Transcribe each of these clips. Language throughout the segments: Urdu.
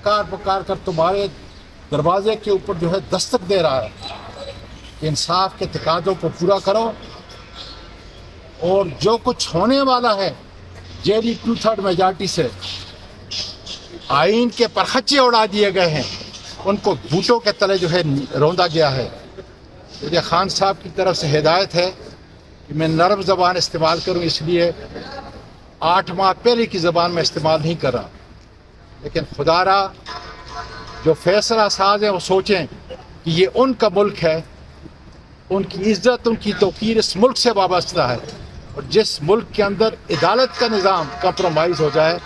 پکار پکار کر تمہارے دروازے کے اوپر جو ہے دستک دے رہا ہے کہ انصاف کے تقاضوں کو پورا کرو، اور جو کچھ ہونے والا ہے جیلی 2/3 میجارٹی سے آئین کے پرخچے اڑا دیے گئے ہیں، ان کو بوٹوں کے تلے جو ہے روندا گیا ہے۔ مجھے خان صاحب کی طرف سے ہدایت ہے کہ میں نرم زبان استعمال کروں، اس لیے 8 ماہ پہلے کی زبان میں استعمال نہیں کر رہا، لیکن خدا را جو فیصلہ ساز ہیں وہ سوچیں کہ یہ ان کا ملک ہے، ان کی عزت، ان کی توقیر اس ملک سے وابستہ ہے، اور جس ملک کے اندر عدالت کا نظام کمپرومائز ہو جائے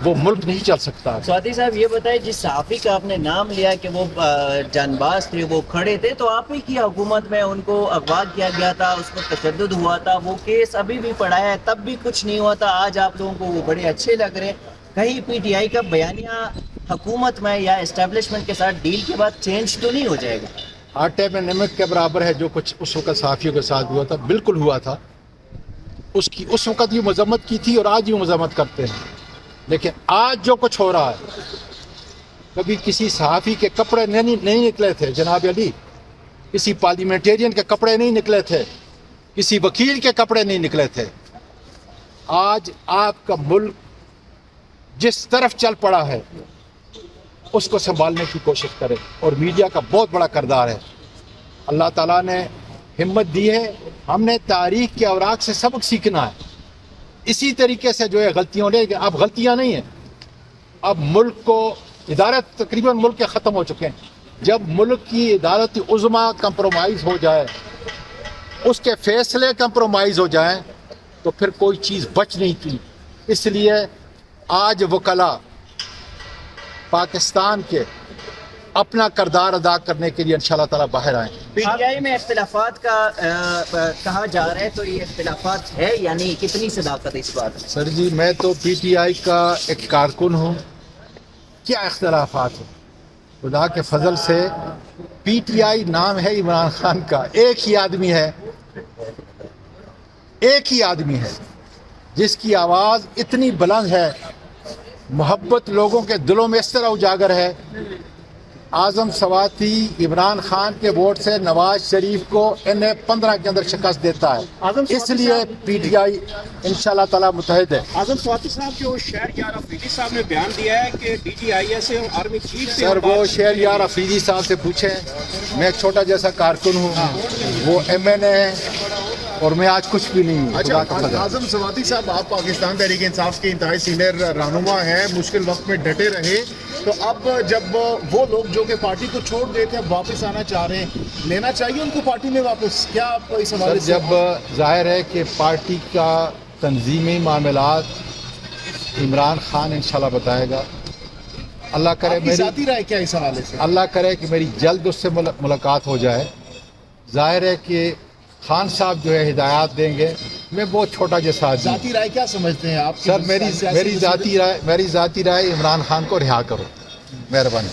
وہ ملک نہیں چل سکتا۔ سعودی صاحب یہ بتائیں، جس صحافی کا آپ نے نام لیا کہ وہ جان باز تھے، وہ کھڑے تھے، تو آپ ہی کی حکومت میں ان کو اغوا کیا گیا تھا، اس پر تشدد ہوا تھا، وہ کیس ابھی بھی پڑا ہے، تب بھی کچھ نہیں ہوا تھا، آج آپ لوگوں کو وہ بڑے اچھے لگ رہے ہیں۔ کہیں پی ٹی آئی کا بیانیہ حکومت میں یا اسٹیبلشمنٹ کے ساتھ ڈیل کے بعد چینج تو نہیں ہو جائے گا؟ آٹے میں نمک کے برابر ہے، جو کچھ اس وقت صحافیوں کے ساتھ ہوا تھا بالکل ہوا تھا، اس وقت یہ مذمت کی تھی اور آج بھی مذمت کرتے ہیں، لیکن آج جو کچھ ہو رہا ہے، کبھی کسی صحافی کے کپڑے نہیں نکلے تھے جناب علی، کسی پارلیمنٹیرین کے کپڑے نہیں نکلے تھے، کسی وکیل کے کپڑے نہیں نکلے تھے۔ آج آپ کا ملک جس طرف چل پڑا ہے اس کو سنبھالنے کی کوشش کرے، اور میڈیا کا بہت بڑا کردار ہے۔ اللہ تعالیٰ نے ہمت دی ہے، ہم نے تاریخ کے اوراق سے سبق سیکھنا ہے، اسی طریقے سے جو ہے غلطیوں لے، اب غلطیاں نہیں ہیں، اب ملک کو عدالت تقریباً ملک کے ختم ہو چکے ہیں۔ جب ملک کی عدالت عظمیٰ کمپرومائز ہو جائے، اس کے فیصلے کمپرومائز ہو جائیں، تو پھر کوئی چیز بچ نہیں کی۔ اس لیے آج وکلا پاکستان کے اپنا کردار ادا کرنے کے لیے انشاءاللہ تعالیٰ باہر آئیں۔ پی ٹی آئی میں اختلافات کا کہا جا رہا ہے، تو یہ اختلافات ہے یعنی کتنی صداقت ہے اس بات میں؟ سر جی، میں تو پی ٹی آئی کا ایک کارکن ہوں، کیا اختلافات ہیں؟ خدا کے فضل سے پی ٹی آئی نام ہے عمران خان کا، ایک ہی آدمی ہے جس کی آواز اتنی بلند ہے، محبت لوگوں کے دلوں میں اس طرح اجاگر ہے۔ اعظم سواتی عمران خان کے ووٹ سے نواز شریف کو N15 کے اندر شکست دیتا ہے، اس لیے پی ٹی آئی انشاءاللہ تعالیٰ متحد ہے۔ اعظم سواتی صاحب جو شہریار افریدی صاحب نے بیان دیا ہے کہ ڈی جی آئی ایس اور آرمی چیف سے، سر وہ شہریار افریدی صاحب سے پوچھیں، میں چھوٹا جیسا کارکن ہوں، وہ MN ہے اور میں آج کچھ بھی نہیں ہوں۔ خدا کا فضل۔ اعظم سواتی صاحب، آپ پاکستان تحریک انصاف کے انتہائی سینئر رہنما ہیں، مشکل وقت میں ڈٹے رہے، تو اب جب وہ لوگ جو کہ پارٹی کو چھوڑ دے کے اب واپس آنا چاہ رہے ہیں، لینا چاہیے ان کو پارٹی میں واپس؟ کیا آپ اس حوالے سے؟ جب ظاہر ہے کہ پارٹی کا تنظیمی معاملات عمران خان انشاءاللہ بتائے گا، اللہ کرے آپ کی ذاتی رائے کیا اس حوالے سے؟ اللہ کرے کہ میری جلد اس سے ملاقات ہو جائے۔ ظاہر ہے کہ خان صاحب جو ہے ہدایات دیں گے، میں بہت چھوٹا جیسا آدمی۔ ذاتی رائے کیا سمجھتے ہیں آپ؟ سر میری ذاتی رائے عمران خان کو رہا کرو، مہربانی۔